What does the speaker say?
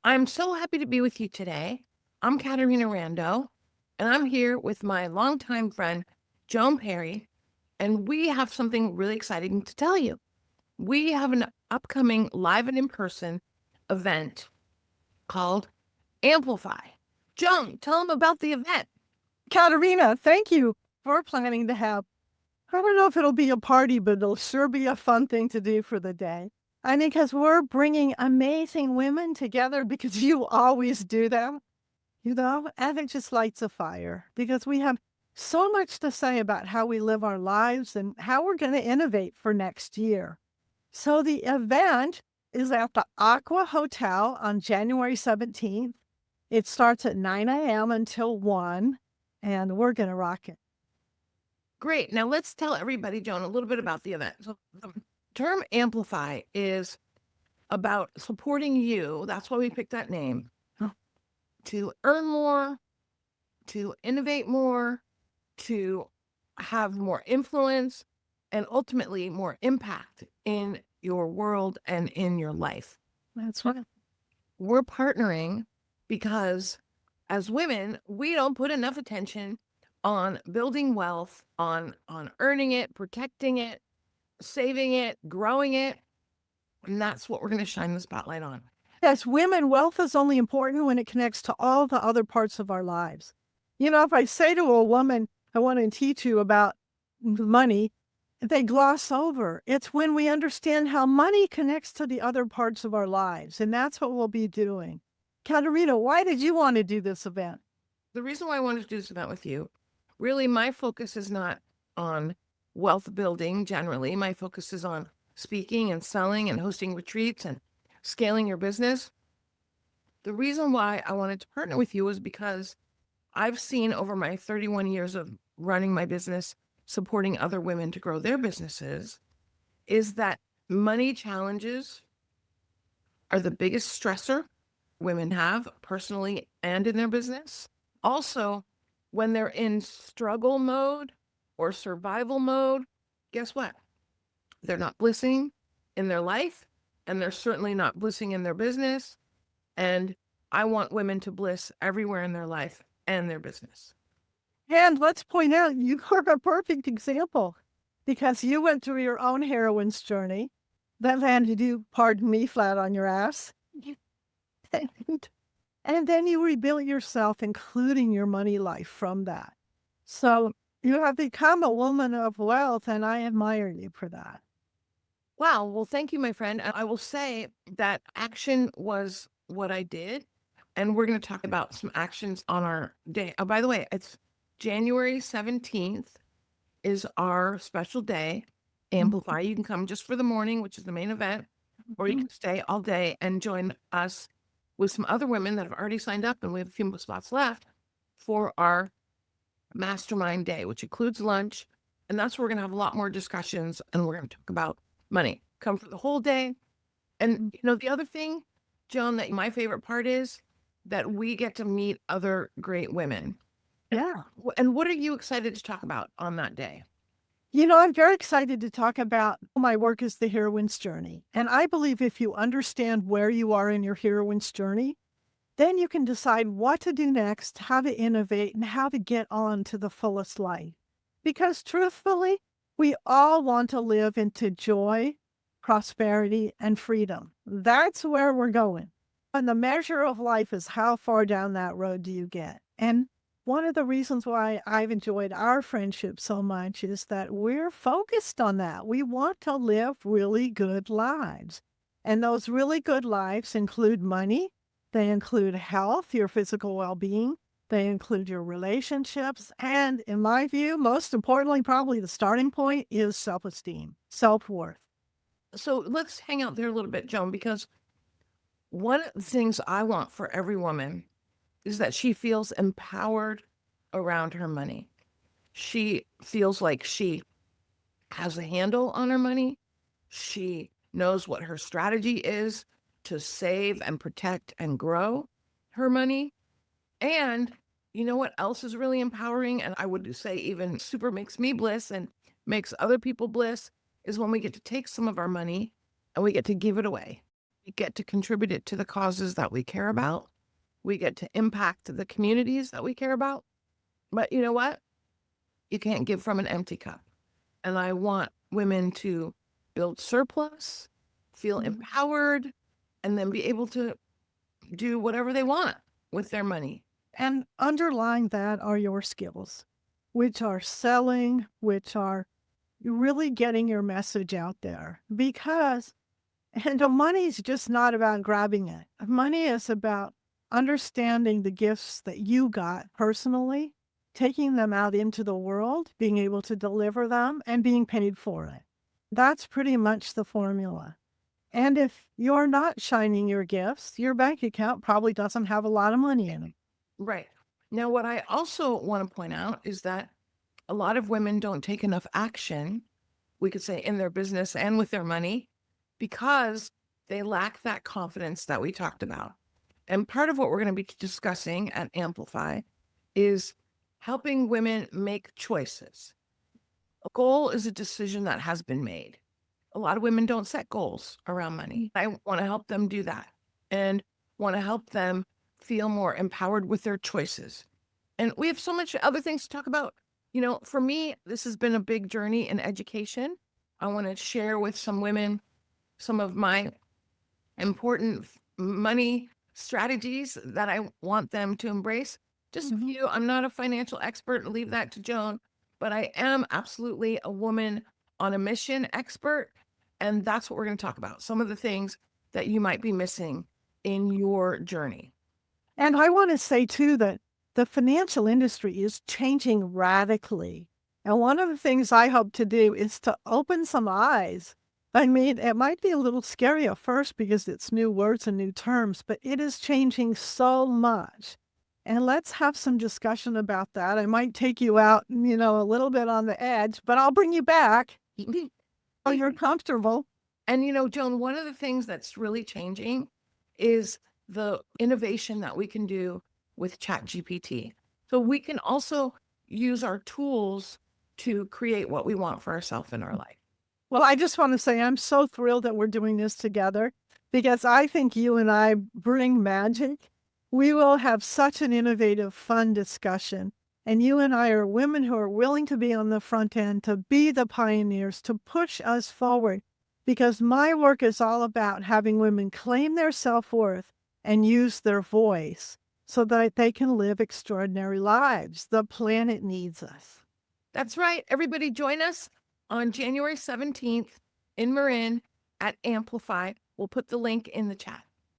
I'm so happy to be with you today. I'm Caterina Rando, and I'm here with my longtime friend, Joan Perry, and we have something really exciting to tell you. We have an upcoming live and in person event called Amplify. Joan, tell them about the event. Katerina, thank you for planning to have. I don't know if it'll be a party, but it'll sure be a fun thing to do for the day. And because we're bringing amazing women together because you always do them, and it just lights a fire because we have so much to say about how we live our lives and how we're going to innovate for next year. So the event is at the Acqua Hotel on January 17th. It starts at 9 a.m. until 1, and we're going to rock it. Great. Now let's tell everybody, Joan, a little bit about the event. So the term Amplify is about supporting you. That's why we picked that name. To earn more, to innovate more, to have more influence, and ultimately more impact in your world and in your life. That's right. We're partnering because as women, we don't put enough attention on building wealth, on earning it, protecting it, saving it, growing it. And that's what we're going to shine the spotlight on. As women, wealth is only important when it connects to all the other parts of our lives. If I say to a woman, I want to teach you about money, they gloss over. It's when we understand how money connects to the other parts of our lives. And that's what we'll be doing. Katerina, why did you want to do this event? The reason why I wanted to do this event with you, really, my focus is not on wealth building generally. My focus is on speaking and selling and hosting retreats and scaling your business. The reason why I wanted to partner with you is because I've seen over my 31 years of running my business, supporting other women to grow their businesses, is that money challenges are the biggest stressor women have personally and in their business. Also, when they're in struggle mode or survival mode, guess what? They're not blissing in their life, and they're certainly not blissing in their business. And I want women to bliss everywhere in their life and their business. And let's point out, you are a perfect example because you went through your own heroine's journey that landed you, pardon me, flat on your ass. And, and then you rebuilt yourself, including your money life from that. So you have become a woman of wealth, and I admire you for that. Wow. Well, thank you, my friend. And I will say that action was what I did. And we're going to talk about some actions on our day. Oh, by the way, it's January 17th is our special day. Amplify. You can come just for the morning, which is the main event, or you can stay all day and join us with some other women that have already signed up. And we have a few spots left for our mastermind day, which includes lunch. And that's where we're going to have a lot more discussions and we're going to talk about money. Come for the whole day. And the other thing, Joan, that my favorite part is that we get to meet other great women. Yeah. And what are you excited to talk about on that day? I'm very excited to talk about my work as the heroine's journey. And I believe if you understand where you are in your heroine's journey, then you can decide what to do next, how to innovate, and how to get on to the fullest life. Because truthfully, we all want to live into joy, prosperity, and freedom. That's where we're going. And the measure of life is how far down that road do you get. And one of the reasons why I've enjoyed our friendship so much is that we're focused on that. We want to live really good lives. And those really good lives include money, they include health, your physical well being, they include your relationships. And in my view, most importantly, probably the starting point is self esteem, self worth. So let's hang out there a little bit, Joan, because one of the things I want for every woman is that she feels empowered around her money. She feels like she has a handle on her money. She knows what her strategy is to save and protect and grow her money. And you know what else is really empowering? And I would say even super makes me bliss and makes other people bliss is when we get to take some of our money and we get to give it away. We get to contribute it to the causes that we care about. We get to impact the communities that we care about. But you know what? You can't give from an empty cup. And I want women to build surplus, feel empowered, and then be able to do whatever they want with their money. And underlying that are your skills, which are selling, which are really getting your message out there. Because, and the money's just not about grabbing it. Money is about understanding the gifts that you got personally, taking them out into the world, being able to deliver them, and being paid for it. That's pretty much the formula. And if you're not shining your gifts, your bank account probably doesn't have a lot of money in it. Right. Now, what I also want to point out is that a lot of women don't take enough action, we could say, in their business and with their money because they lack that confidence that we talked about. And part of what we're going to be discussing at Amplify is helping women make choices. A goal is a decision that has been made. A lot of women don't set goals around money. I want to help them do that and want to help them feel more empowered with their choices. And we have so much other things to talk about. You know, for me, this has been a big journey in education. I want to share with some women some of my important money strategies that I want them to embrace. Just a few. I'm not a financial expert, leave that to Joan, but I am absolutely a woman on a mission expert. And that's what we're going to talk about. Some of the things that you might be missing in your journey. And I want to say, too, that the financial industry is changing radically. And one of the things I hope to do is to open some eyes. I mean, it might be a little scary at first because it's new words and new terms, but it is changing so much. And let's have some discussion about that. I might take you out, a little bit on the edge, but I'll bring you back. Oh, you're comfortable. And, Joan, one of the things that's really changing is the innovation that we can do with ChatGPT. So we can also use our tools to create what we want for ourselves in our life. Well, I just want to say I'm so thrilled that we're doing this together because I think you and I bring magic. We will have such an innovative, fun discussion. And you and I are women who are willing to be on the front end, to be the pioneers, to push us forward. Because my work is all about having women claim their self-worth and use their voice so that they can live extraordinary lives. The planet needs us. That's right. Everybody join us on January 17th in Marin at Amplify. We'll put the link in the chat.